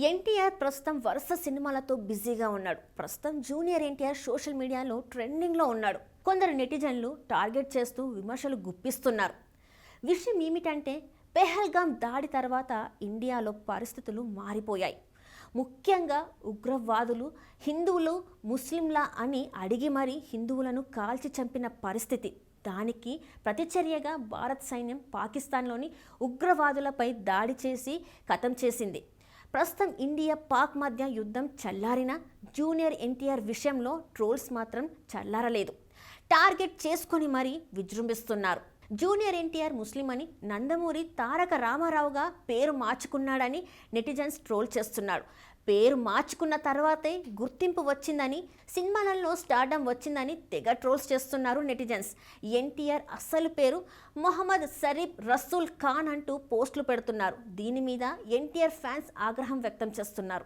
ఎన్టీఆర్ ప్రస్తుతం వరుస సినిమాలతో బిజీగా ఉన్నాడు. ప్రస్తుతం జూనియర్ ఎన్టీఆర్ సోషల్ మీడియాలో ట్రెండింగ్లో ఉన్నాడు. కొందరు నెటిజన్లు టార్గెట్ చేస్తూ విమర్శలు గుప్పిస్తున్నారు. విషయం ఏమిటంటే, పెహల్గాం దాడి తర్వాత ఇండియాలో పరిస్థితులు మారిపోయాయి. ముఖ్యంగా ఉగ్రవాదులు హిందువులు ముస్లింలా అని అడిగి మరీ హిందువులను కాల్చి చంపిన పరిస్థితి. దానికి ప్రతిచర్యగా భారత్ సైన్యం పాకిస్తాన్లోని ఉగ్రవాదులపై దాడి చేసి ఖతం చేసింది. ప్రస్తుతం ఇండియా పాక్ మధ్య యుద్ధం చల్లారిన జూనియర్ ఎన్టీఆర్ విషయంలో ట్రోల్స్ మాత్రం చల్లారలేదు. టార్గెట్ చేసుకొని మరీ విజృంభిస్తున్నారు. జూనియర్ ఎన్టీఆర్ ముస్లిం అని నందమూరి తారక రామారావుగా పేరు మార్చుకున్నాడని నెటిజన్స్ ట్రోల్ చేస్తున్నారు. పేరు మార్చుకున్న తర్వాతే గుర్తింపు వచ్చిందని, సినిమాలలో స్టార్డమ్ వచ్చిందని తెగ ట్రోల్స్ చేస్తున్నారు నెటిజన్స్. ఎన్టీఆర్ అసలు పేరు మొహమ్మద్ సరీఫ్ రసూల్ ఖాన్ అంటూ పోస్టులు పెడుతున్నారు. దీని మీద ఎన్టీఆర్ ఫ్యాన్స్ ఆగ్రహం వ్యక్తం చేస్తున్నారు.